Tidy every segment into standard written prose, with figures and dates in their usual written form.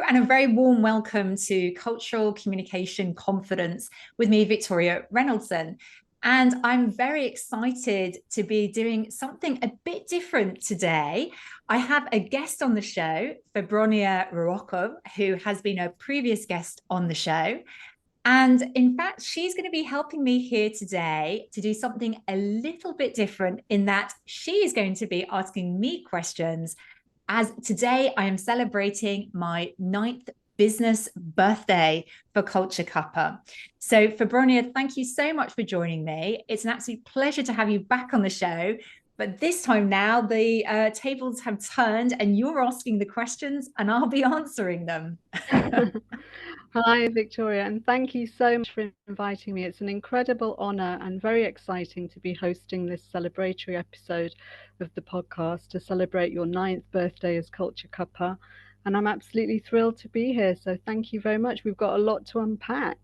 and a very warm welcome to Cultural Communication Confidence with me, Victoria Rennoldson. And I'm very excited to be doing something a bit different today. I have a guest on the show, Febronia Ruocco, who has been a previous guest on the show. And in fact, she's going to be helping me here today to do something a little bit different in that she is going to be asking me questions, as today I am celebrating my 9th business birthday for Culture Cuppa. So Febronia, thank you so much for joining me. It's an absolute pleasure to have you back on the show. But this time now, the tables have turned and you're asking the questions and I'll be answering them. Hi, Victoria, and thank you so much for inviting me. It's an incredible honor and very exciting to be hosting this celebratory episode of the podcast to celebrate your 9th birthday as Culture Cuppa. And I'm absolutely thrilled to be here. So thank you very much. We've got a lot to unpack.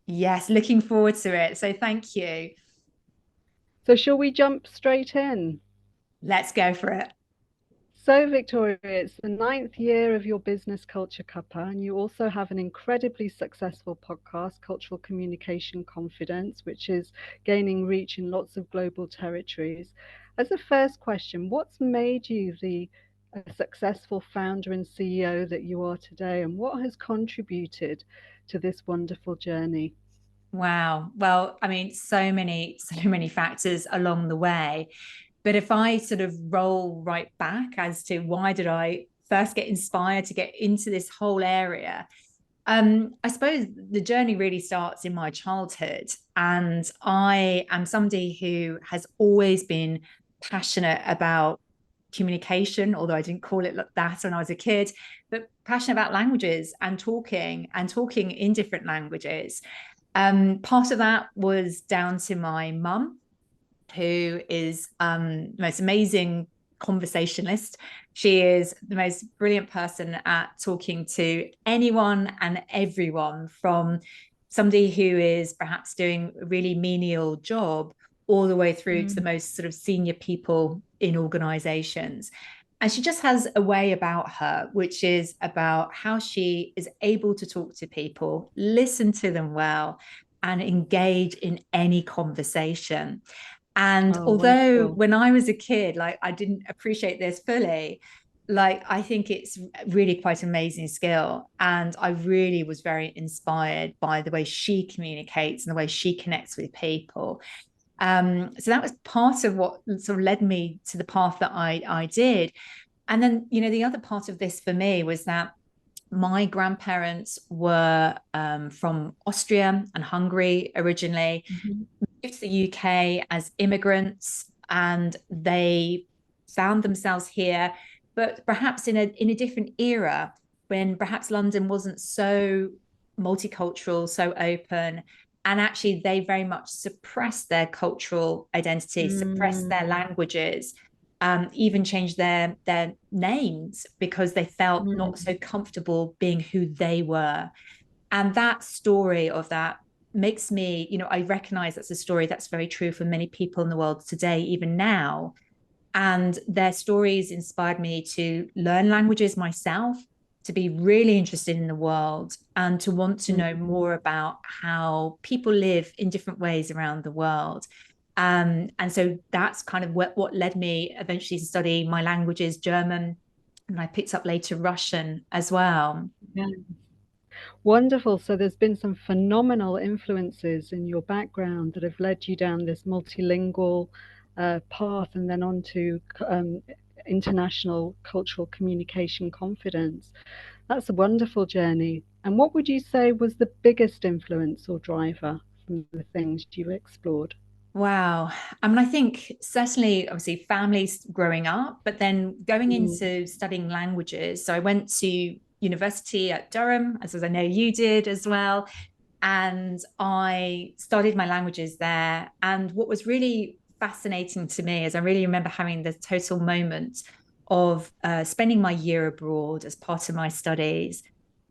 Yes, looking forward to it. So thank you. So shall we jump straight in? Let's go for it. So, Victoria, it's the 9th year of your business, Culture Cuppa, and you also have an incredibly successful podcast, Cultural Communication Confidence, which is gaining reach in lots of global territories. As a first question, what's made you the successful founder and CEO that you are today, and what has contributed to this wonderful journey? Wow. Well, I mean, so many factors along the way. But if I sort of roll right back as to why did I first get inspired to get into this whole area, I suppose the journey really starts in my childhood. And I am somebody who has always been passionate about communication, although I didn't call it that when I was a kid, but passionate about languages and talking in different languages. Part of that was down to my mum, who is the most amazing conversationalist. She is the most brilliant person at talking to anyone and everyone, from somebody who is perhaps doing a really menial job all the way through to the most sort of senior people in organizations. And she just has a way about her, which is about how she is able to talk to people, listen to them well, and engage in any conversation. And Oh, although wonderful. when I was a kid, like I didn't appreciate this fully, like I think it's really quite an amazing skill. And I really was very inspired by the way she communicates and the way she connects with people. So that was part of what sort of led me to the path that I did. And then, the other part of this for me was that my grandparents were from Austria and Hungary originally, Mhm. moved to the UK as immigrants, and they found themselves here, but perhaps in a different era when perhaps London wasn't so multicultural, so open. And actually, they very much suppressed their cultural identity, suppressed their Mm, languages, even changed their names because they felt not mm. so comfortable being who they were. And that story of that makes me, I recognize that's a story that's very true for many people in the world today, even now. And their stories inspired me to learn languages myself, to be really interested in the world, and to want to know Mm. more about how people live in different ways around the world. And so that's kind of what led me eventually to study my languages, German, and I picked up later Russian as well. Yeah. Wonderful. So there's been some phenomenal influences in your background that have led you down this multilingual path and then on to international cultural communication confidence. That's a wonderful journey. And what would you say was the biggest influence or driver from the things you explored? Wow. I mean, I think certainly, obviously, families growing up, but then going Mm, into studying languages. So I went to university at Durham, as I know you did as well. And I studied my languages there. And what was really fascinating to me is I really remember having the total moment of spending my year abroad as part of my studies.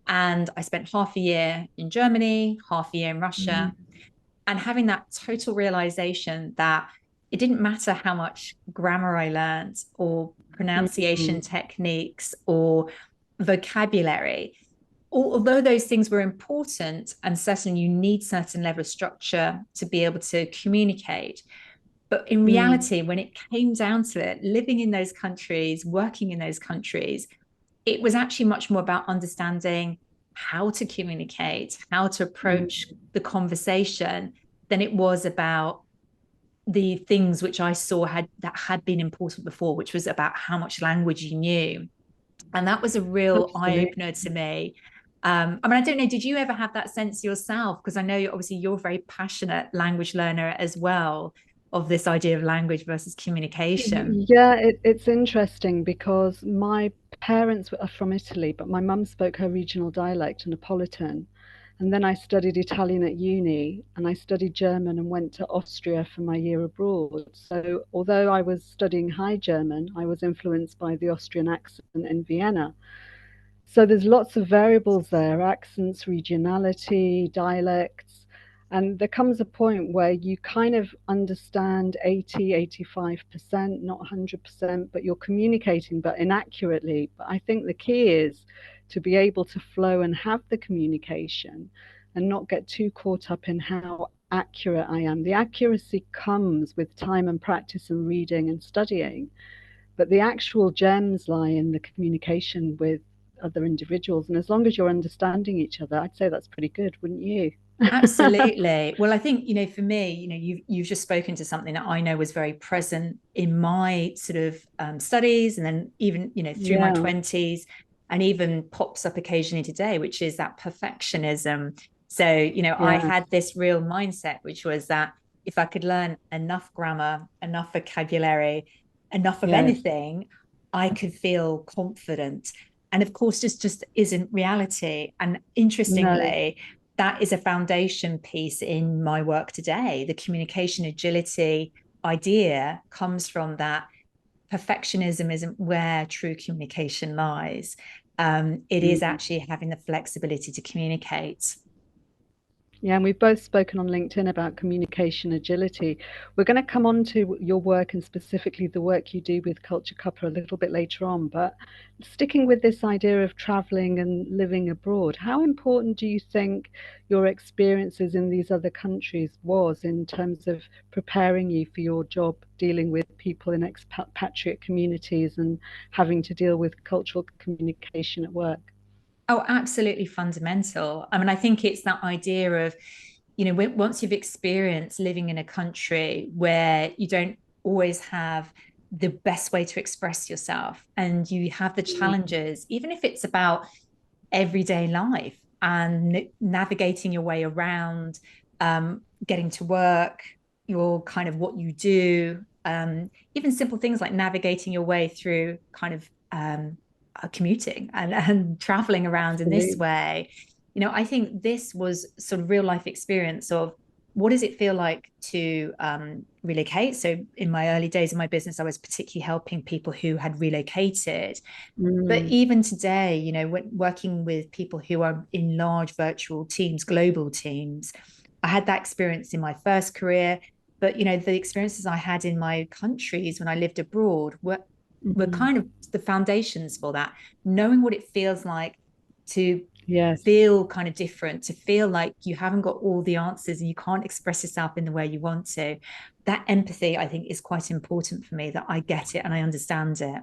And I spent half a year in Germany, half a year in Russia, mm, and having that total realization that it didn't matter how much grammar I learned or pronunciation mm, techniques or vocabulary, although those things were important, and certainly you need certain level of structure to be able to communicate. But in Mm. reality, when it came down to it, living in those countries, working in those countries, it was actually much more about understanding how to communicate, how to approach Mm. the conversation, than it was about the things which I saw had been important before, which was about how much language you knew. And that was a real eye Absolutely. opener to me. I mean, I don't know, did you ever have that sense yourself? Because I know obviously you're a very passionate language learner as well, of this idea of language versus communication. Yeah, it's interesting because my parents are from Italy, but my mum spoke her regional dialect, Neapolitan. And then I studied Italian at uni, and I studied German and went to Austria for my year abroad. So, although I was studying High German, I was influenced by the Austrian accent in Vienna. So there's lots of variables there, accents, regionality, dialects. And there comes a point where you kind of understand 80, 85%, not 100%, but you're communicating, but inaccurately. But I think the key is to be able to flow and have the communication and not get too caught up in how accurate I am. The accuracy comes with time and practice and reading and studying, but the actual gems lie in the communication with other individuals. And as long as you're understanding each other, I'd say that's pretty good, wouldn't you? Absolutely. Well, I think, for me, you've just spoken to something that I know was very present in my sort of studies, and then even, through my Yeah, 20s, and even pops up occasionally today, which is that perfectionism. So, I yeah, had this real mindset, which was that if I could learn enough grammar, enough vocabulary, enough of yes, anything, I could feel confident. And of course, just isn't reality. And no, interestingly, that is a foundation piece in my work today. The communication agility idea comes from that. Perfectionism isn't where true communication lies. It is mm. actually having the flexibility to communicate. Yeah, and we've both spoken on LinkedIn about communication agility. We're going to come on to your work and specifically the work you do with Culture Cuppa a little bit later on. But sticking with this idea of traveling and living abroad, how important do you think your experiences in these other countries was in terms of preparing you for your job dealing with people in expatriate communities and having to deal with cultural communication at work? Oh, absolutely fundamental. I mean, I think it's that idea of, once you've experienced living in a country where you don't always have the best way to express yourself, and you have the Mm. challenges, even if it's about everyday life and navigating your way around, getting to work, your kind of what you do, even simple things like navigating your way through kind of commuting and traveling around in this Absolutely. way. I think this was sort of real life experience of what does it feel like to relocate. So in my early days of my business, I was particularly helping people who had relocated, but Mm. even today, working with people who are in large virtual teams, global teams, I had that experience in my first career. But the experiences I had in my countries when I lived abroad were Mm. kind of the foundations for that. Knowing what it feels like to Yes. feel kind of different, to feel like you haven't got all the answers and you can't express yourself in the way you want to. That empathy, I think, is quite important for me, that I get it and I understand it.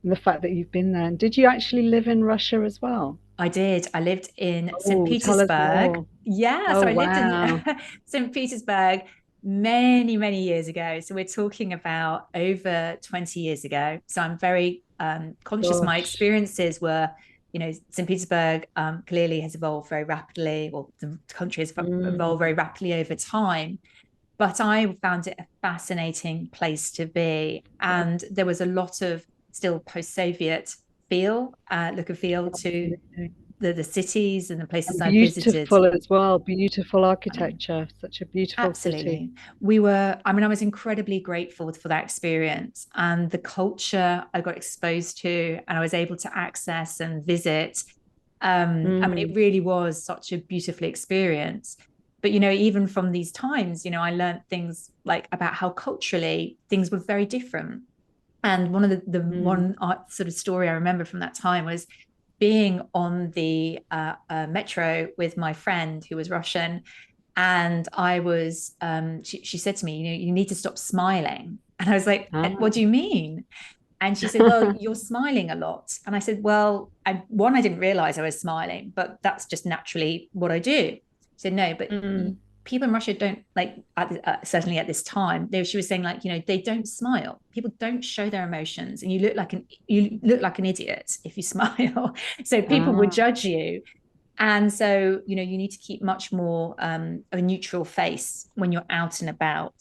And the fact that you've been there. And did you actually live in Russia as well? I did. I lived in St. Oh, tell us Petersburg. more. Yeah, so Oh, I lived in wow. St. Petersburg many, many years ago. So we're talking about over 20 years ago. So I'm very conscious. My Gosh. experiences were, St. Petersburg clearly has evolved very rapidly, or the country has evolved Mm. very rapidly over time. But I found it a fascinating place to be. And there was a lot of still post Soviet look and feel to Absolutely. the cities and the places And I visited. beautiful as well. Beautiful I mean, architecture. Such a beautiful city. absolutely. I was incredibly grateful for that experience and the culture I got exposed to and I was able to access and visit. I mean, it Mm. really was such a beautiful experience. But, even from these times, I learned things like about how culturally things were very different. And one of the Mm. one art sort of story I remember from that time was being on the metro with my friend who was Russian, and I was, she said to me, you need to stop smiling. And I was like, what do you mean? And she said, well, you're smiling a lot. And I said, well, I didn't realize I was smiling, but that's just naturally what I do. She said, no, but people in Russia don't like, certainly at this time, she was saying like, they don't smile. People don't show their emotions, and you look like an idiot if you smile. So people would judge you. And so, you need to keep much more of a neutral face when you're out and about.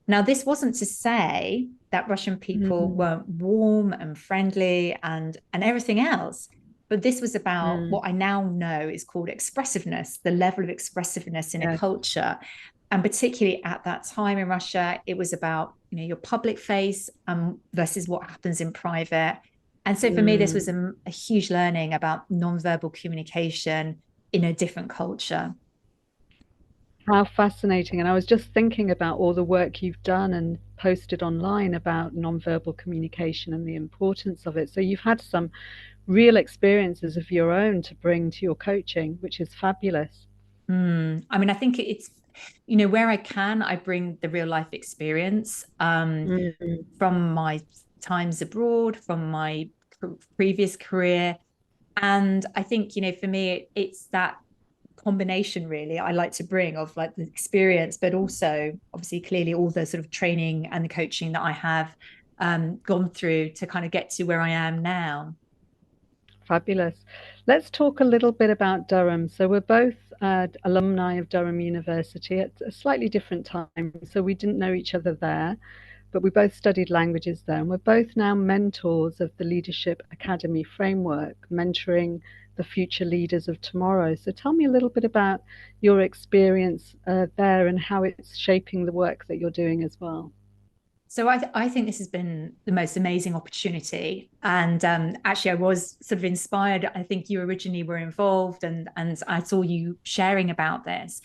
Now, this wasn't to say that Russian people weren't warm and friendly and everything else, but this was about what I now know is called expressiveness, the level of expressiveness in a culture. And particularly at that time in Russia, it was about, your public face versus what happens in private. And so for me, this was a huge learning about nonverbal communication in a different culture. How fascinating. And I was just thinking about all the work you've done and posted online about nonverbal communication and the importance of it. So you've had some real experiences of your own to bring to your coaching, which is fabulous. I mean, I think it's, where I can, I bring the real life experience from my times abroad, from my previous career. And I think, for me, it's that combination really I like to bring of like the experience, but also obviously clearly all the sort of training and the coaching that I have gone through to kind of get to where I am now. Fabulous. Let's talk a little bit about Durham. So we're both alumni of Durham University at a slightly different time. So we didn't know each other there, but we both studied languages there. And we're both now mentors of the Leadership Academy framework, mentoring the future leaders of tomorrow. So tell me a little bit about your experience there and how it's shaping the work that you're doing as well. So I think this has been the most amazing opportunity. And actually, I was sort of inspired. I think you originally were involved, and I saw you sharing about this.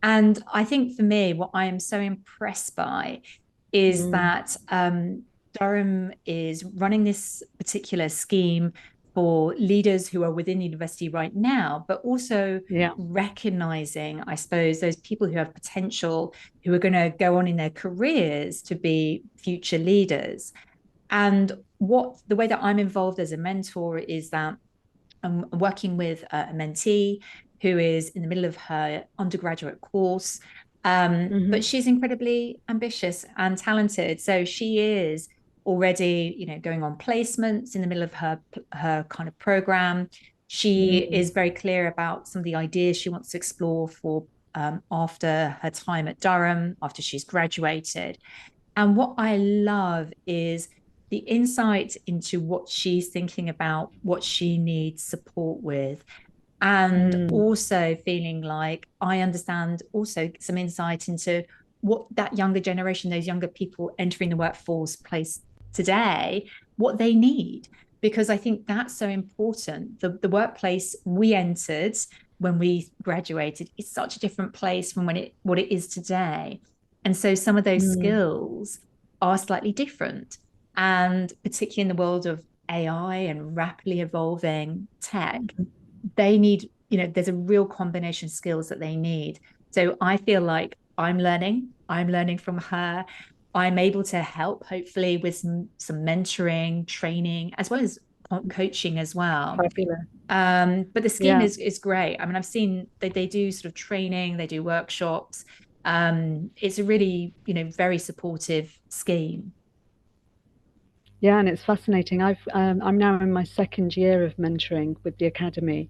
And I think for me, what I am so impressed by is that Durham is running this particular scheme for leaders who are within the university right now, but also recognizing, I suppose, those people who have potential, who are going to go on in their careers to be future leaders. And the way that I'm involved as a mentor is that I'm working with a mentee who is in the middle of her undergraduate course. But she's incredibly ambitious and talented. So she is already, going on placements in the middle of her kind of program. She is very clear about some of the ideas she wants to explore for after her time at Durham, after she's graduated. And what I love is the insight into what she's thinking about, what she needs support with, and also feeling like I understand also some insight into what that younger generation, those younger people entering the workforce place today, what they need. Because I think that's so important. The workplace we entered when we graduated is such a different place from what it is today. And so some of those skills are slightly different. And particularly in the world of AI and rapidly evolving tech, they need, there's a real combination of skills that they need. So I feel like I'm learning from her. I'm able to help, hopefully, with some mentoring, training, as well as coaching as well. Fabulous. But the scheme is great. I mean, I've seen they do sort of training, they do workshops. It's a really, very supportive scheme. Yeah, and it's fascinating. I'm now in my second year of mentoring with the academy,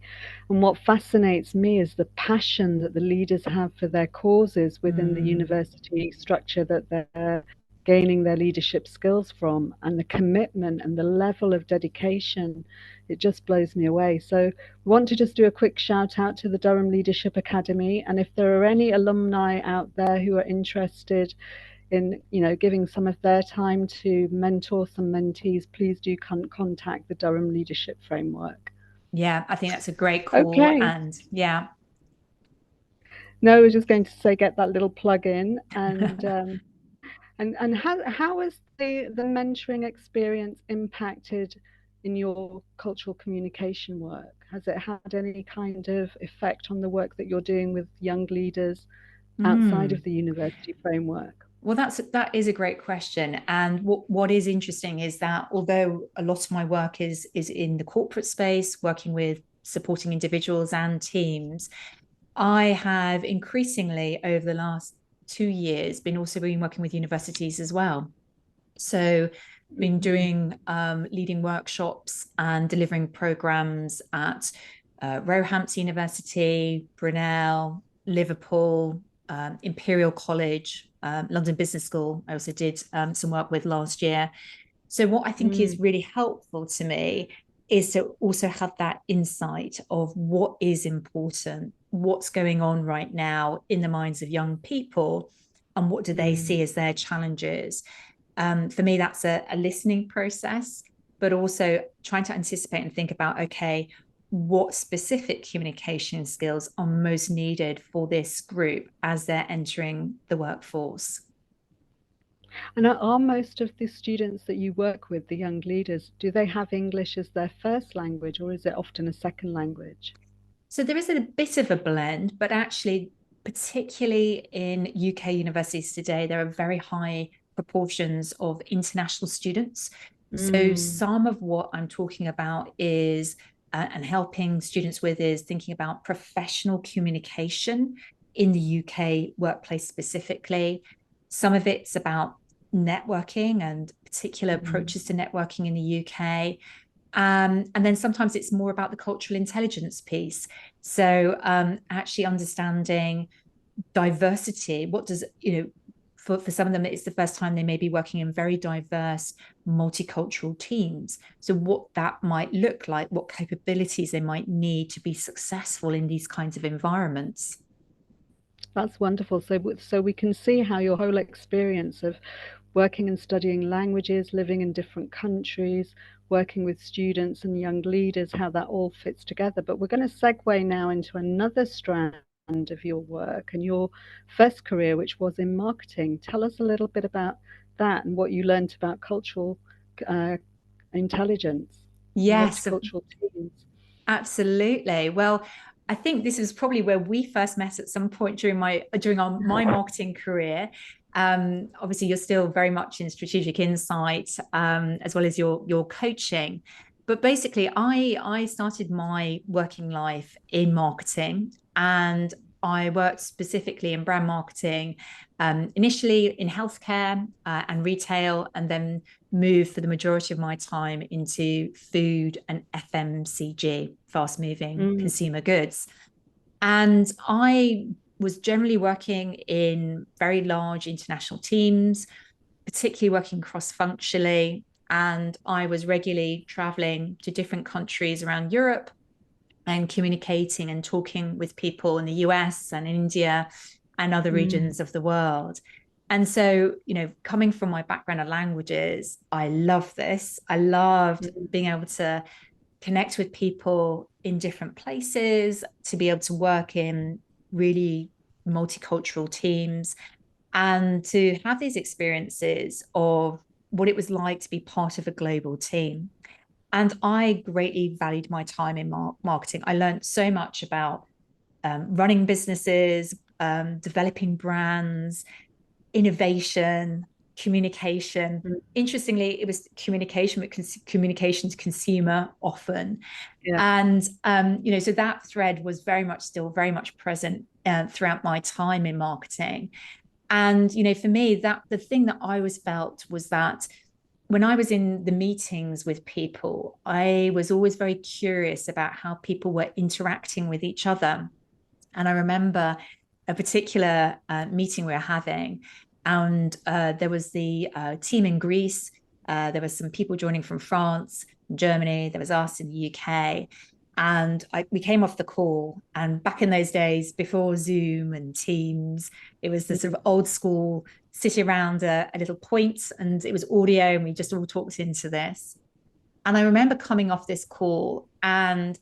and what fascinates me is the passion that the leaders have for their causes within the university structure that they're gaining their leadership skills from, and the commitment and the level of dedication. It just blows me away. So, we want to just do a quick shout out to the Durham Leadership Academy, and if there are any alumni out there who are interested in giving some of their time to mentor some mentees, please do contact the Durham Leadership Framework. Yeah, I think that's a great call. Okay. And yeah. No, I was just going to say, get that little plug in. And how has the mentoring experience impacted in your cultural communication work? Has it had any kind of effect on the work that you're doing with young leaders outside of Mm. the university framework? Well, that is a great question. And what is interesting is that although a lot of my work is in the corporate space, working with supporting individuals and teams, I have increasingly over the last 2 years been working with universities as well. So been Mm, doing leading workshops and delivering programs at Roehampton University, Brunel, Liverpool, Imperial College, London Business School. I also did some work with last year. So what I think is mm, really helpful to me is to also have that insight of what is important, what's going on right now in the minds of young people, and what do they mm. see as their challenges. For me, that's a listening process, but also trying to anticipate and think about, okay, what specific communication skills are most needed for this group as they're entering the workforce. And are most of the students that you work with, the young leaders, do they have English as their first language or is it often a second language? So there is a bit of a blend, but actually, particularly in UK universities today, there are very high proportions of international students. So Mm, some of what I'm talking about is and helping students with is thinking about professional communication in the UK workplace specifically. Some of it's about networking and particular mm, approaches to networking in the UK. And then sometimes it's more about the cultural intelligence piece. So actually understanding diversity. What does, for some of them, it's the first time they may be working in very diverse, multicultural teams. So what that might look like, what capabilities they might need to be successful in these kinds of environments. that's wonderful. So we can see how your whole experience of working and studying languages, living in different countries, working with students and young leaders, how that all fits together. But we're going to segue now into another strand of your work and your first career, which was in marketing. Tell us a little bit about that and what you learned about cultural uh, intelligence, Yes, multicultural teams. absolutely. Well, I think this is probably where we first met at some point during my marketing career. Obviously, you're still very much in strategic insight, as well as your coaching. But basically, I started my working life in marketing, and I worked specifically in brand marketing, initially in healthcare and retail, and then moved for the majority of my time into food and FMCG, fast moving Mm, consumer goods. And I was generally working in very large international teams, particularly working cross functionally. And I was regularly traveling to different countries around Europe and communicating and talking with people in the US and India and other mm, regions of the world. And so, coming from my background of languages, I love this. I loved mm, being able to connect with people in different places, to be able to work in really multicultural teams, and to have these experiences of what it was like to be part of a global team. And I greatly valued my time in marketing. I learned so much about running businesses, developing brands, innovation, communication. mm. Interestingly, it was communication, but communication to consumer often. Yeah. And so that thread was still very much present throughout my time in marketing. And for me, that the thing that I always felt was that when I was in the meetings with people, I was always very curious about how people were interacting with each other. And I remember a particular meeting we were having, and there was the team in Greece. There was some people joining from France, Germany. There was us in the UK. And we came off the call. And back in those days, before Zoom and Teams, it was the sort of old school sit around a little point, and it was audio, and we just all talked into this. And I remember coming off this call and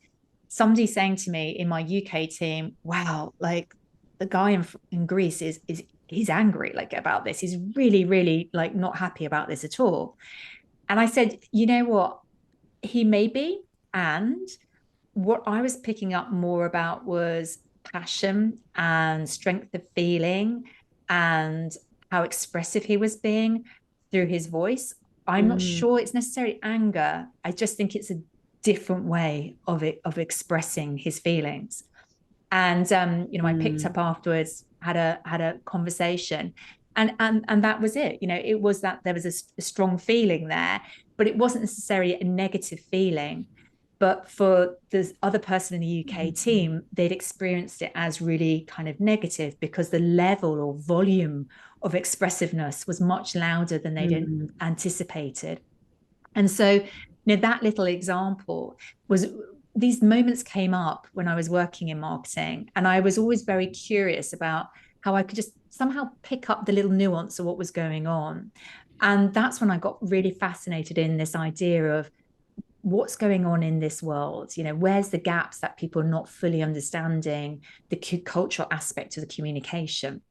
somebody saying to me in my UK team, wow, like the guy in Greece is he's angry like about this. He's really, really like not happy about this at all. And I said, you know what? He may be. And what I was picking up more about was passion and strength of feeling and how expressive he was being through his voice. I'm not Mm, sure it's necessarily anger. I just think it's a different way of expressing his feelings. And I picked mm, up afterwards, had a conversation, and that was it. It was that there was a strong feeling there, but it wasn't necessarily a negative feeling. But for the other person in the UK mm, team, they'd experienced it as really kind of negative because the level or volume of expressiveness was much louder than they'd mm. anticipated. And so, that little example was these moments came up when I was working in marketing. And I was always very curious about how I could just somehow pick up the little nuance of what was going on. And that's when I got really fascinated in this idea of what's going on in this world. Where's the gaps that people are not fully understanding the cultural aspect of the communication.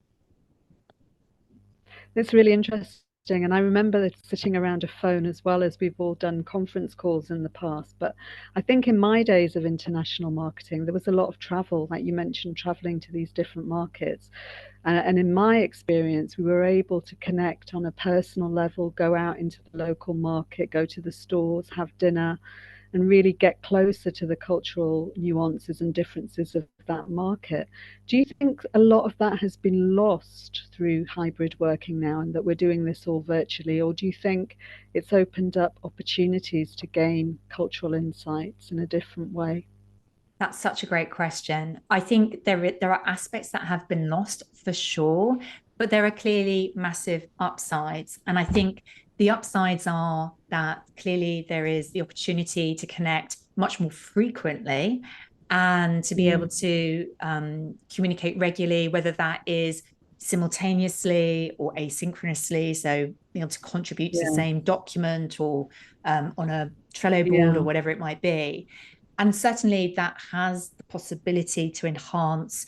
It's really interesting. And I remember sitting around a phone as well, as we've all done conference calls in the past. But I think in my days of international marketing, there was a lot of travel, like you mentioned, traveling to these different markets. And in my experience, we were able to connect on a personal level, go out into the local market, go to the stores, have dinner, and really get closer to the cultural nuances and differences of that market. Do you think a lot of that has been lost through hybrid working now and that we're doing this all virtually? Or do you think it's opened up opportunities to gain cultural insights in a different way? That's such a great question. I think there are aspects that have been lost for sure, but there are clearly massive upsides. And I think the upsides are that clearly there is the opportunity to connect much more frequently and to be able Mm, to communicate regularly, whether that is simultaneously or asynchronously. So being able to contribute to the yeah, same document or on a Trello board or yeah, whatever it might be. And certainly that has the possibility to enhance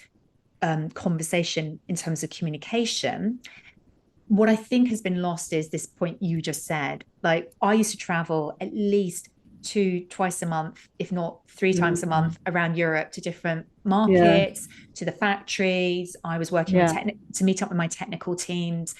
conversation in terms of communication. What I think has been lost is this point you just said. Like, I used to travel at least twice a month, if not three times a mm, month, around Europe to different yeah, markets, to the factories. I was working yeah, to meet up with my technical teams.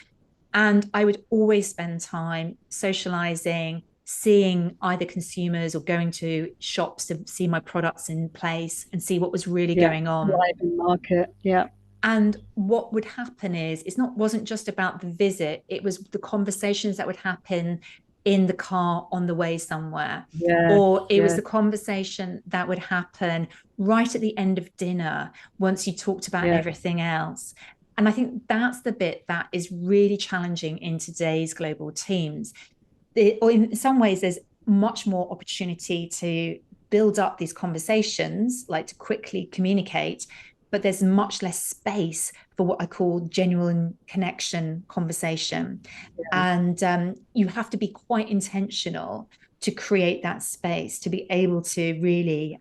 And I would always spend time socializing, seeing either consumers or going to shops to see my products in place and see what was really yeah. going on. Live in market, yeah, And what would happen is wasn't just about the visit, it was the conversations that would happen in the car on the way somewhere. yes, Or it was yes, the conversation that would happen right at the end of dinner once you talked about yeah. everything else. And I think that's the bit that is really challenging in today's global teams. Or in some ways, there's much more opportunity to build up these conversations, like to quickly communicate, but there's much less space for what I call genuine connection conversation. And you have to be quite intentional to create that space to be able to really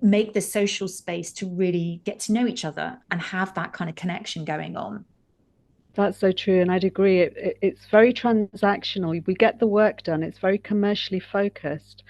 make the social space to really get to know each other and have that kind of connection going on. That's so true, and I'd agree. It's very transactional. We get the work done. It's very commercially focused,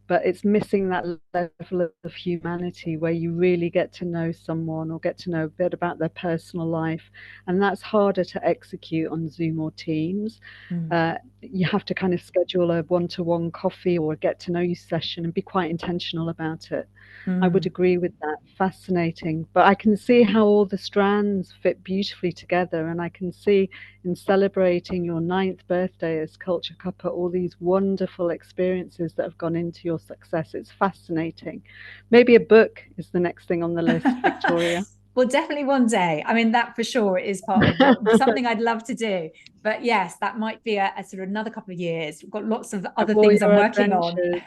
but it's missing that level of humanity where you really get to know someone or get to know a bit about their personal life, and that's harder to execute on Zoom or Teams. Mm. You have to kind of schedule a one-to-one coffee or a get-to-know-you session and be quite intentional about it. I would Mm. agree with that. Fascinating. But I can see how all the strands fit beautifully together. And I can see in celebrating your ninth birthday as Culture Cuppa all these wonderful experiences that have gone into your success. It's fascinating. Maybe a book is the next thing on the list, Victoria. Well, definitely one day. I mean, that for sure is part of something I'd love to do. But yes, that might be a sort of another couple of years. We've got lots of Of other all things I'm your working on. adventures.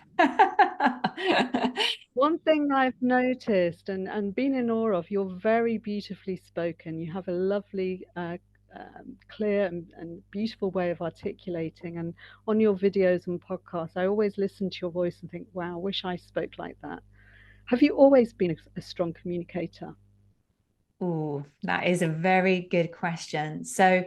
One thing I've noticed and been in awe of, you're very beautifully spoken. You have a lovely, clear and beautiful way of articulating. And on your videos and podcasts, I always listen to your voice and think, wow, I wish I spoke like that. Have you always been a strong communicator? Oh, that is a very good question. So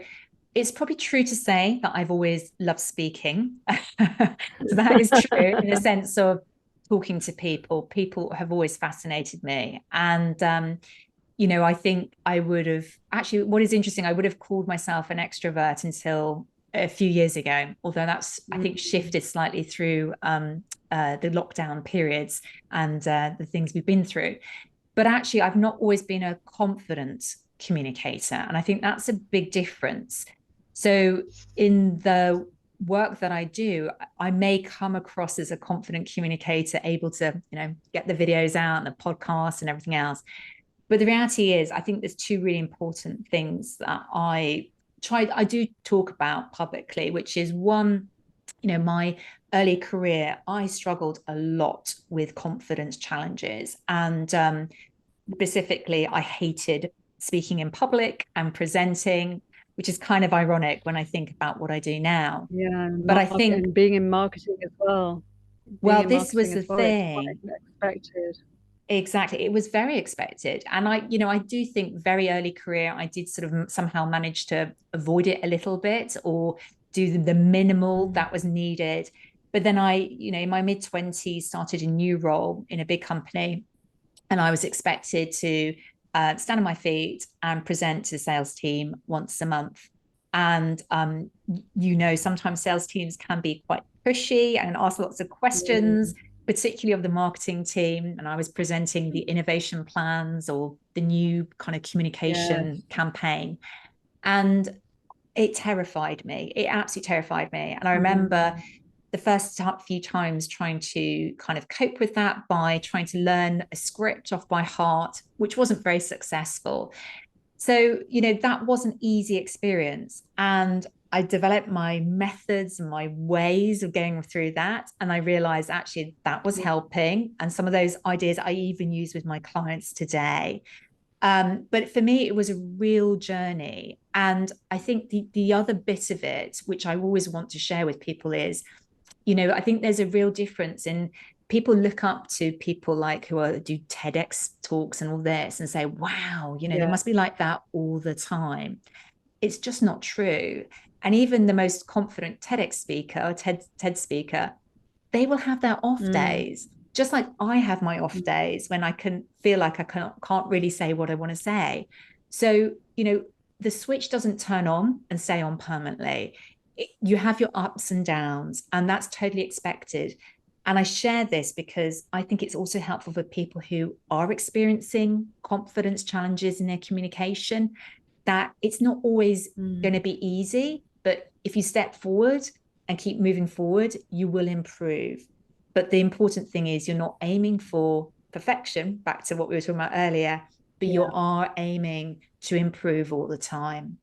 it's probably true to say that I've always loved speaking. So that is true in the sense of talking to people. People have always fascinated me. And, I think I would have actually, what is interesting, I would have called myself an extrovert until a few years ago, although that's, I think, shifted slightly through the lockdown periods and the things we've been through. But actually, I've not always been a confident communicator. And I think that's a big difference. So in the work that I do, I may come across as a confident communicator, able to, get the videos out and the podcast and everything else. But the reality is, I think there's two really important things that I do talk about publicly, which is one, my early career, I struggled a lot with confidence challenges. And specifically, I hated speaking in public and presenting, which is kind of ironic when I think about what I do now. Yeah, But I think, and being in marketing as well. Being well, in this was marketing the as well, it's quite thing. expected. Exactly. It was very expected. And I do think very early career, I did sort of somehow manage to avoid it a little bit or do the minimal that was needed. But then in my mid-20s, started a new role in a big company. And I was expected to stand on my feet and present to the sales team once a month. And, sometimes sales teams can be quite pushy and ask lots of questions, particularly of the marketing team. And I was presenting the innovation plans or the new kind of communication campaign. And it terrified me. It absolutely terrified me. And I remember the first few times trying to kind of cope with that by trying to learn a script off by heart, which wasn't very successful. So, that was an easy experience. And I developed my methods and my ways of getting through that. And I realized actually that was helping. And some of those ideas I even use with my clients today. But for me, it was a real journey. And I think the other bit of it, which I always want to share with people is, I think there's a real difference in people look up to people like do TEDx talks and all this and say, wow, they must be like that all the time. It's just not true. And even the most confident TEDx speaker or TED speaker, they will have their off days, just like I have my off days when I can feel like I can't really say what I want to say. So, the switch doesn't turn on and stay on permanently. You have your ups and downs, and that's totally expected. And I share this because I think it's also helpful for people who are experiencing confidence challenges in their communication, that it's not always going to be easy, but if you step forward and keep moving forward, you will improve. But the important thing is you're not aiming for perfection, back to what we were talking about earlier, but you are aiming to improve all the time.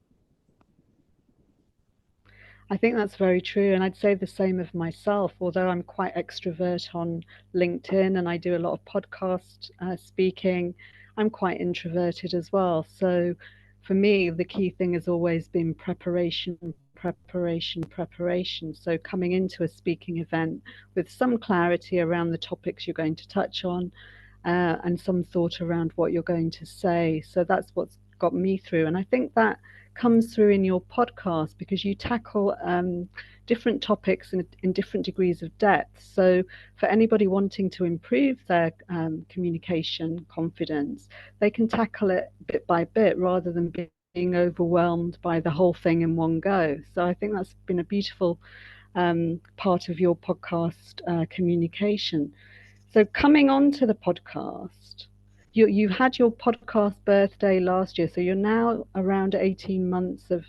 I think that's very true. And I'd say the same of myself, although I'm quite extrovert on LinkedIn and I do a lot of podcast speaking, I'm quite introverted as well. So for me, the key thing has always been preparation, preparation, preparation. So coming into a speaking event with some clarity around the topics you're going to touch on and some thought around what you're going to say. So that's what's got me through. And I think that comes through in your podcast because you tackle different topics in different degrees of depth. So for anybody wanting to improve their communication confidence, they can tackle it bit by bit rather than being overwhelmed by the whole thing in one go. So I think that's been a beautiful part of your podcast communication. So coming on to the podcast, you had your podcast birthday last year, so you're now around 18 months of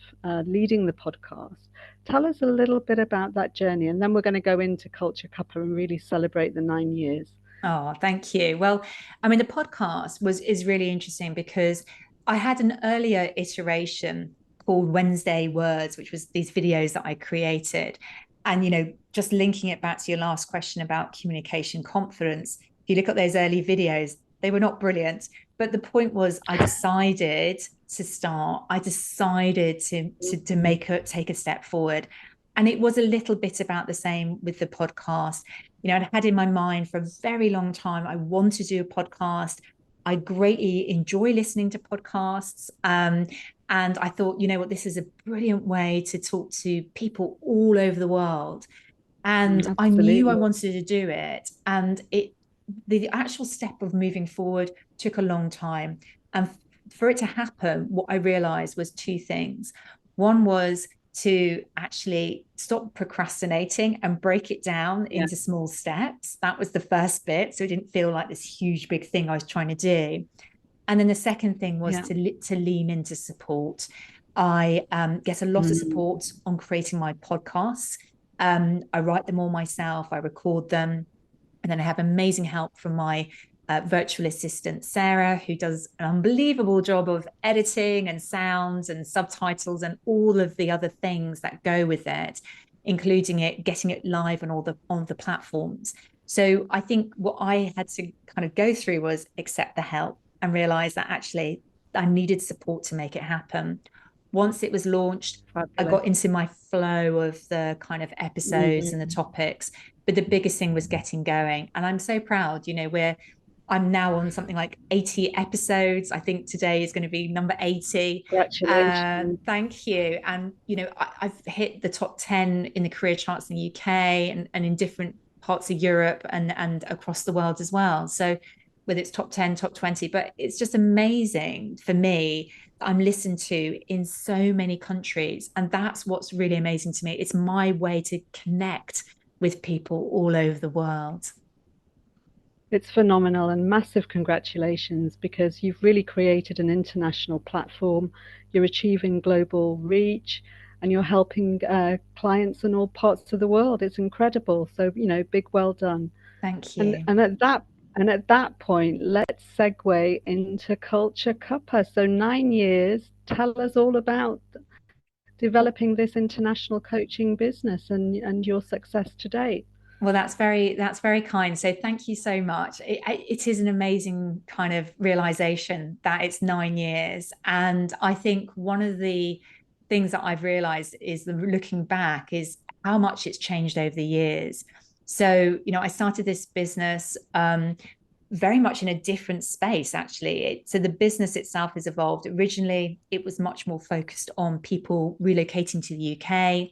leading the podcast. Tell us a little bit about that journey, and then we're going to go into Culture Cuppa and really celebrate the 9 years. Oh, thank you. Well, I mean, the podcast is really interesting because I had an earlier iteration called Wednesday Words, which was these videos that I created. And, just linking it back to your last question about communication confidence, if you look at those early videos, they were not brilliant. But the point was, I decided to take a step forward. And it was a little bit about the same with the podcast. I'd had in my mind for a very long time, I want to do a podcast. I greatly enjoy listening to podcasts. And I thought, you know what, this is a brilliant way to talk to people all over the world. And I knew I Absolutely. wanted to do it. And the actual step of moving forward took a long time. And for it to happen, what I realized was two things. One was to actually stop procrastinating and break it down Yeah. into small steps. That was the first bit. So it didn't feel like this huge, big thing I was trying to do. And then the second thing was Yeah. to lean into support. I get a lot of Mm. support on creating my podcasts. I write them all myself, I record them, and then I have amazing help from my virtual assistant, Sarah, who does an unbelievable job of editing and sounds and subtitles and all of the other things that go with it, including getting it live on the platforms. So I think what I had to kind of go through was accept the help and realize that actually I needed support to make it happen. Once it was launched, I Fabulous. got into my flow of the kind of episodes and the Mm. topics, but the biggest thing was getting going. And I'm so proud, you know, I'm now on something like 80 episodes. I think today is going to be number 80. Congratulations. Thank you. And, you know, I've hit the top 10 in the career charts in the UK and in different parts of Europe and across the world as well. So whether it's top 10, top 20, but it's just amazing for me. I'm listened to in so many countries. And that's what's really amazing to me. It's my way to connect with people all over the world. It's phenomenal, and massive congratulations, because you've really created an international platform. You're achieving global reach, and you're helping clients in all parts of the world. It's incredible. So, big well done. Thank And you. and at that point, let's segue into Culture Cuppa. So 9 years. Tell us all about developing this international coaching business and your success to date. Well, that's very kind. So thank you so much. It is an amazing kind of realization that it's 9 years, and I think one of the things that I've realized is the looking back is how much it's changed over the years. So you know, I started this business very much in a different space actually. So the business itself has evolved. Originally, it was much more focused on people relocating to the UK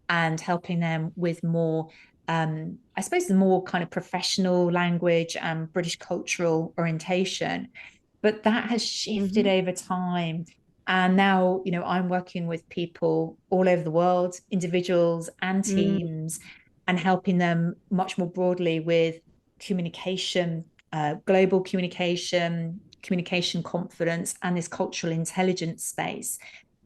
and helping them with more I suppose the more kind of professional language and British cultural orientation. But that has shifted Hmm. over time. And now, you know, I'm working with people all over the world, individuals and Mm, teams, and helping them much more broadly with communication, global communication, communication confidence, and this cultural intelligence space.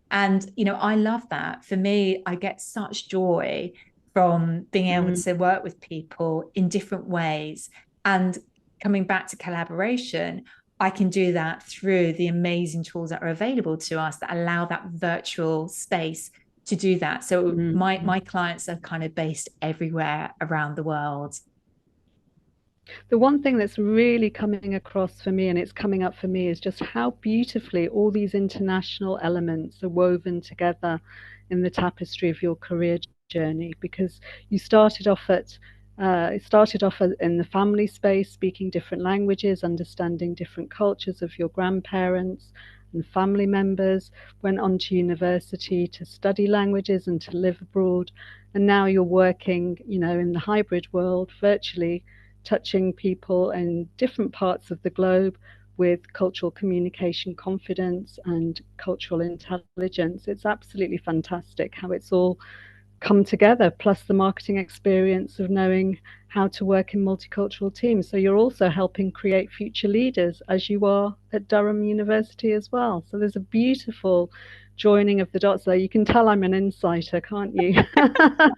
And, you know, I love that. For me, I get such joy from being able mm. to work with people in different ways. And coming back to collaboration, I can do that through the amazing tools that are available to us that allow that virtual space to do that. So my Mm. clients are kind of based everywhere around the world. The one thing that's really coming across for me, and it's coming up for me, is just how beautifully all these international elements are woven together in the tapestry of your career journey. Because you started off in the family space, speaking different languages, understanding different cultures of your grandparents and family members, went on to university to study languages and to live abroad. And now you're working, in the hybrid world, virtually touching people in different parts of the globe with cultural communication confidence and cultural intelligence. It's absolutely fantastic how it's all come together, plus the marketing experience of knowing how to work in multicultural teams. So you're also helping create future leaders, as you are at Durham University as well. So there's a beautiful joining of the dots there. You can tell I'm an insider, can't you?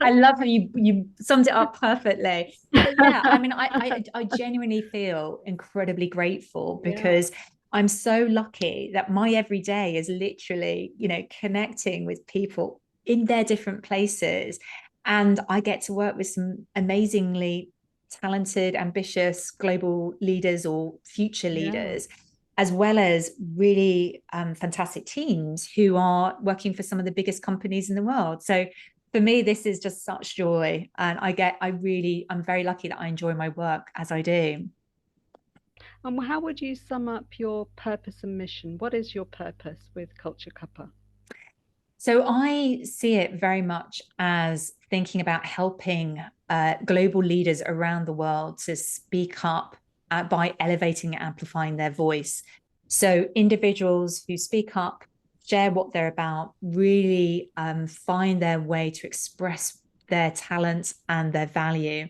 I love how you summed it up perfectly. But yeah, I mean, I genuinely feel incredibly grateful Yeah. because I'm so lucky that my everyday is literally, you know, connecting with people in their different places. And I get to work with some amazingly talented, ambitious global leaders or future Yeah. leaders, as well as really fantastic teams who are working for some of the biggest companies in the world. So for me, this is just such joy. And I'm very lucky that I enjoy my work as I do. And how would you sum up your purpose and mission? What is your purpose with Culture Cuppa? So I see it very much as thinking about helping global leaders around the world to speak up by elevating and amplifying their voice. So individuals who speak up, share what they're about, really find their way to express their talent and their value.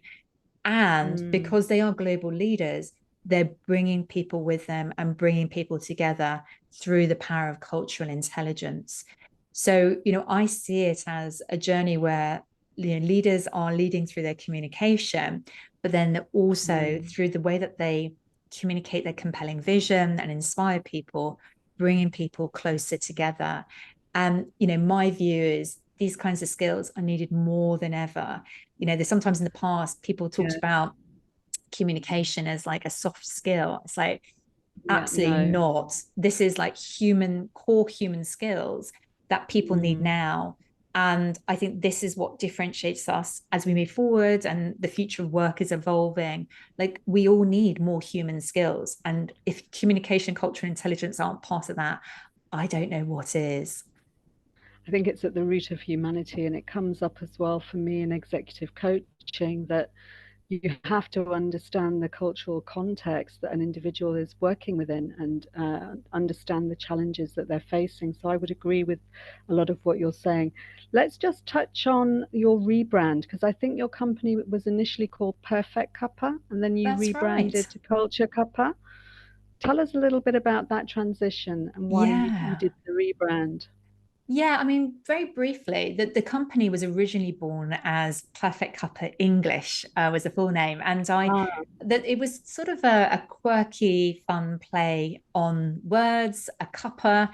And Mm, because they are global leaders, they're bringing people with them and bringing people together through the power of cultural intelligence. So, I see it as a journey where leaders are leading through their communication, but then also mm, through the way that they communicate their compelling vision and inspire people, bringing people closer together. And, my view is these kinds of skills are needed more than ever. There's sometimes in the past people talked yeah, about communication as like a soft skill. It's like, yeah, absolutely no. not. This is like core human skills that people need Mm. now. And I think this is what differentiates us as we move forward and the future of work is evolving. Like we all need more human skills. And if communication, culture, and intelligence aren't part of that, I don't know what is. I think it's at the root of humanity, and it comes up as well for me in executive coaching that you have to understand the cultural context that an individual is working within and understand the challenges that they're facing. So I would agree with a lot of what you're saying. Let's just touch on your rebrand, because I think your company was initially called Perfect Cuppa and then you That's right. rebranded to Culture Cuppa. Tell us a little bit about that transition and why you Yeah. did the rebrand. Yeah, I mean, very briefly, the company was originally born as Perfect Cuppa English, was the full name, and Ah, that it was sort of a quirky, fun play on words. A cuppa,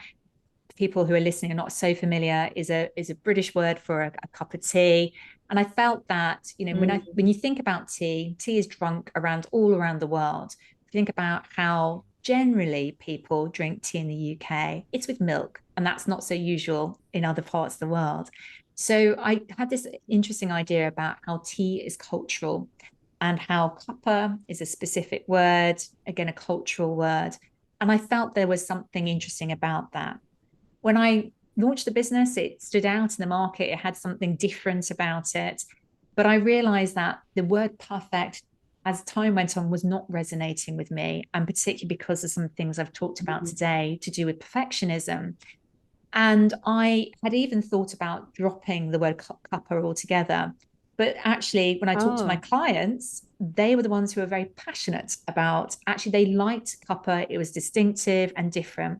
people who are listening are not so familiar, is a British word for a cup of tea. And I felt that, when mm, you think about tea, tea is drunk all around the world. Think about how generally people drink tea in the UK, it's with milk, and that's not so usual in other parts of the world. So I had this interesting idea about how tea is cultural and how cuppa is a specific word, again, a cultural word. And I felt there was something interesting about that. When I launched the business, it stood out in the market. It had something different about it. But I realized that the word perfect, as time went on, was not resonating with me, and particularly because of some things I've talked about mm. today to do with perfectionism. And I had even thought about dropping the word cuppa altogether. But actually, when I talked to my Oh, clients, they were the ones who were very passionate about actually, they liked cuppa. It was distinctive and different.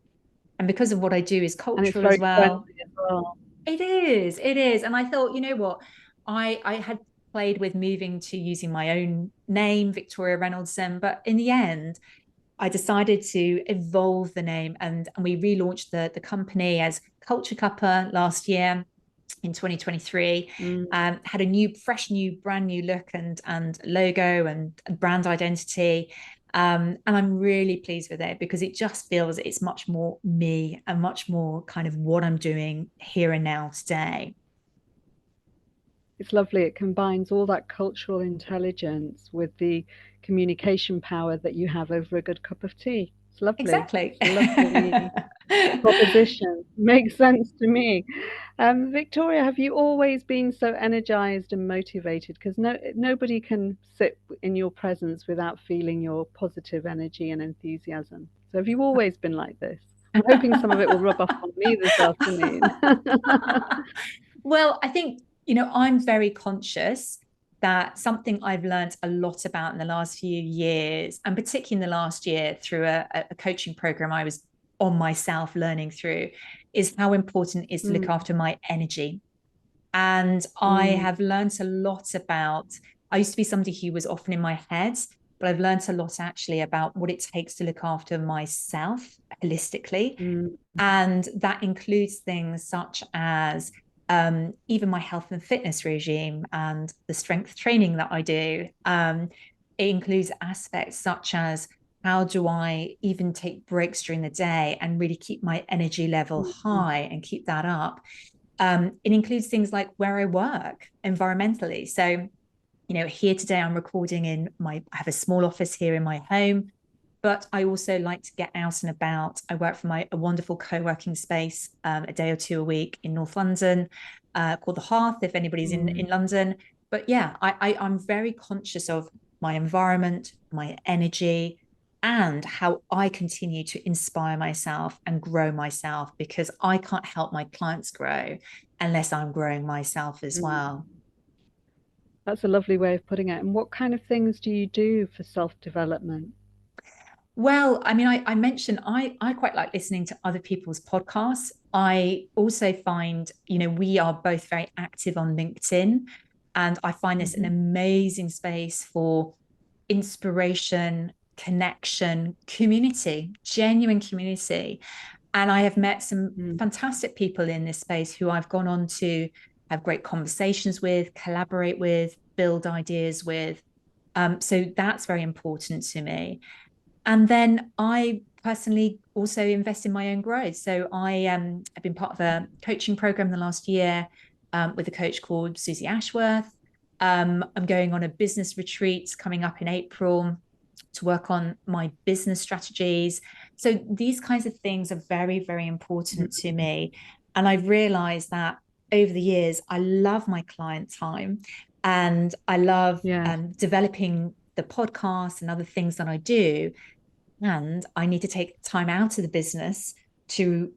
And because of what I do is and it's cultural as very well, friendly as well. it is. And I thought, you know what? I had played with moving to using my own name, Victoria Rennoldson, but in the end, I decided to evolve the name and we relaunched the company as Culture Cuppa last year in 2023. Mm. Had a new, fresh, new, brand new look and logo and brand identity. And I'm really pleased with it because it just feels it's much more me and much more kind of what I'm doing here and now today. It's lovely. It combines all that cultural intelligence with the communication power that you have over a good cup of tea. It's lovely. Exactly. It's a lovely proposition. Makes sense to me. Victoria, have you always been so energized and motivated? Because nobody can sit in your presence without feeling your positive energy and enthusiasm. So have you always been like this? I'm hoping some of it will rub off on me this afternoon. Well, I think, I'm very conscious that something I've learned a lot about in the last few years, and particularly in the last year through a coaching program I was on myself learning through, is how important it is to look Mm, after my energy. And I mm, have learned a lot about, I used to be somebody who was often in my head, but I've learned a lot actually about what it takes to look after myself holistically. mm, And that includes things such as even my health and fitness regime and the strength training that I do. It includes aspects such as how do I even take breaks during the day and really keep my energy level mm, high and keep that up. It includes things like where I work environmentally. So, here today I'm recording I have a small office here in my home. but I also like to get out and about. I work from a wonderful co-working space a day or two a week in North London called the Hearth, if anybody's in London. But yeah, I'm very conscious of my environment, my energy, and how I continue to inspire myself and grow myself, because I can't help my clients grow unless I'm growing myself as well. That's a lovely way of putting it. And what kind of things do you do for self-development? Well, I mean, I mentioned I quite like listening to other people's podcasts. I also find, we are both very active on LinkedIn, and I find this an Hmm. amazing space for inspiration, connection, community, genuine community. And I have met some Mm. fantastic people in this space who I've gone on to have great conversations with, collaborate with, build ideas with. So that's very important to me. And then I personally also invest in my own growth. So I have been part of a coaching program the last year with a coach called Susie Ashworth. I'm going on a business retreat coming up in April to work on my business strategies. So these kinds of things are very, very important to me. And I've realized that over the years, I love my client time and I love Yes. developing the podcast and other things that I do. And I need to take time out of the business to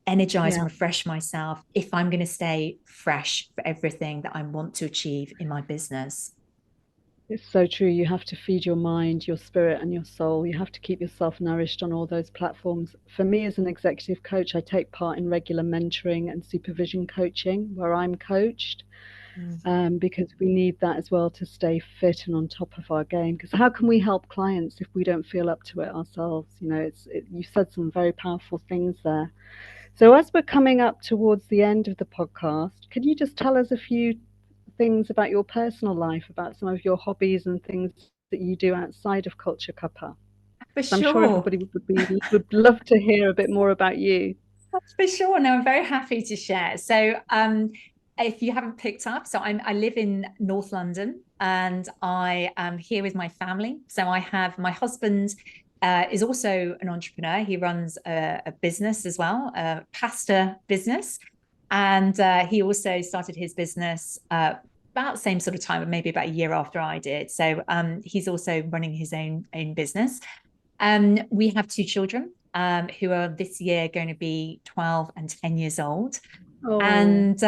energize and Yeah. refresh myself if I'm going to stay fresh for everything that I want to achieve in my business. It's so true. You have to feed your mind, your spirit, and your soul. You have to keep yourself nourished on all those platforms. For me, as an executive coach, I take part in regular mentoring and supervision coaching where I'm coached, Mm. because we need that as well to stay fit and on top of our game. Because how can we help clients if we don't feel up to it ourselves? You said some very powerful things there. So, as we're coming up towards the end of the podcast, can you just tell us a few things about your personal life, about some of your hobbies and things that you do outside of Culture Cuppa? For Because I'm sure sure. everybody would love to hear a bit more about you. For sure. No, I'm very happy to share. So, if you haven't picked up, I live in North London and I am here with my family. So I have my husband is also an entrepreneur. He runs a business as well, a pasta business, and he also started his business about the same sort of time, maybe about a year after I did. So he's also running his own business. We have two children who are this year going to be 12 and 10 years old. Oh, And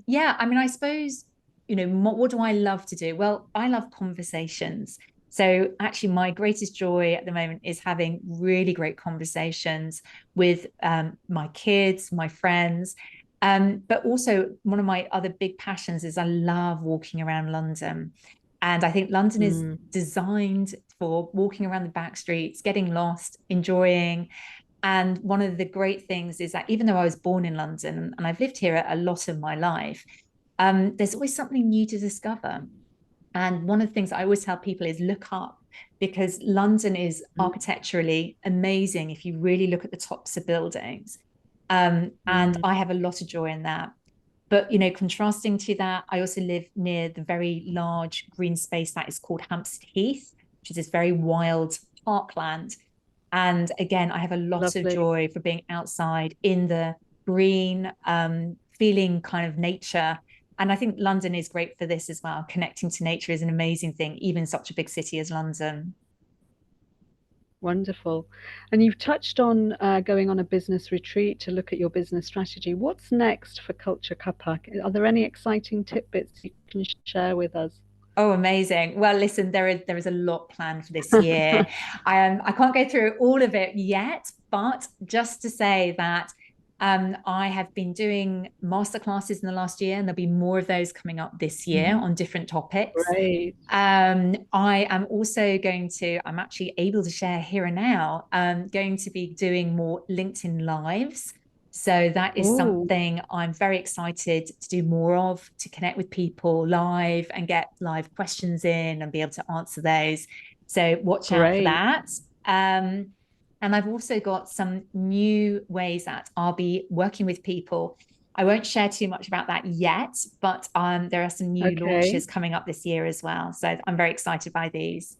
yeah, I mean, I suppose, what do I love to do? Well, I love conversations. So actually, my greatest joy at the moment is having really great conversations with my kids, my friends. But also, one of my other big passions is I love walking around London. And I think London is mm, designed for walking around the back streets, getting lost, enjoying. And one of the great things is that even though I was born in London and I've lived here a lot of my life, there's always something new to discover. And one of the things I always tell people is look up, because London is mm, architecturally amazing if you really look at the tops of buildings. And mm, I have a lot of joy in that. But contrasting to that, I also live near the very large green space that is called Hampstead Heath, which is this very wild parkland. And again, I have a lot of lovely. joy for being outside in the green, feeling kind of nature. And I think London is great for this as well. Connecting to nature is an amazing thing, even such a big city as London. Wonderful. And you've touched on going on a business retreat to look at your business strategy. What's next for Culture Cuppa? Are there any exciting tidbits you can share with us? Oh, amazing. Well, listen, there is a lot planned for this year. I can't go through all of it yet, but just to say that I have been doing masterclasses in the last year, and there'll be more of those coming up this year Mhm. on different topics. Great. I am also I'm actually able to share here and now, going to be doing more LinkedIn lives. So that is Oh, something I'm very excited to do more of, to connect with people live and get live questions in and be able to answer those. So watch out for great. that. And I've also got some new ways that I'll be working with people. I won't share too much about that yet, but there are some new Okay. launches coming up this year as well. So I'm very excited by these.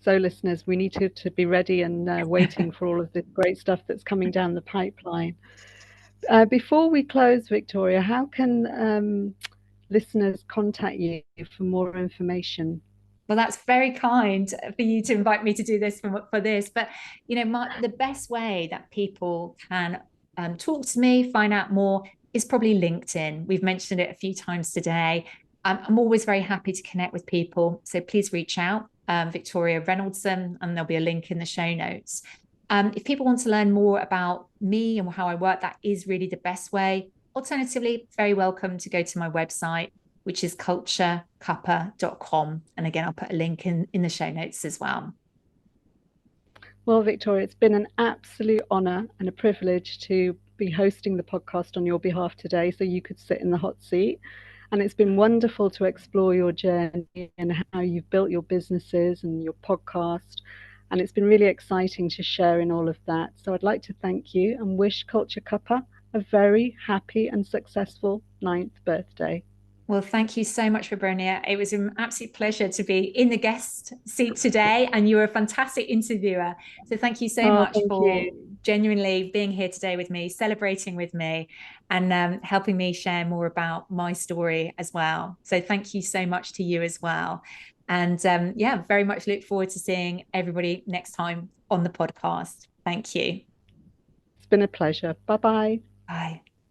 So, listeners, we need to be ready and waiting for all of this great stuff that's coming down the pipeline. Before we close, Victoria, how can listeners contact you for more information? Well, that's very kind for you to invite me to do this for this. But the best way that people can talk to me, find out more, is probably LinkedIn. We've mentioned it a few times today. I'm always very happy to connect with people, so please reach out, Victoria Rennoldson, and there'll be a link in the show notes. If people want to learn more about me and how I work, that is really the best way. Alternatively, very welcome to go to my website, which is culturecuppa.com. And again, I'll put a link in the show notes as well. Well, Victoria, it's been an absolute honour and a privilege to be hosting the podcast on your behalf today, so you could sit in the hot seat. And it's been wonderful to explore your journey and how you've built your businesses and your podcast. And it's been really exciting to share in all of that. So I'd like to thank you and wish Culture Cuppa a very happy and successful 9th birthday. Well, thank you so much, Febronia. It was an absolute pleasure to be in the guest seat today, and you were a fantastic interviewer. So thank you so much for genuinely being here today with me, celebrating with me, and helping me share more about my story as well. So thank you so much to you as well. And yeah, very much look forward to seeing everybody next time on the podcast. Thank you. It's been a pleasure. Bye-bye. Bye.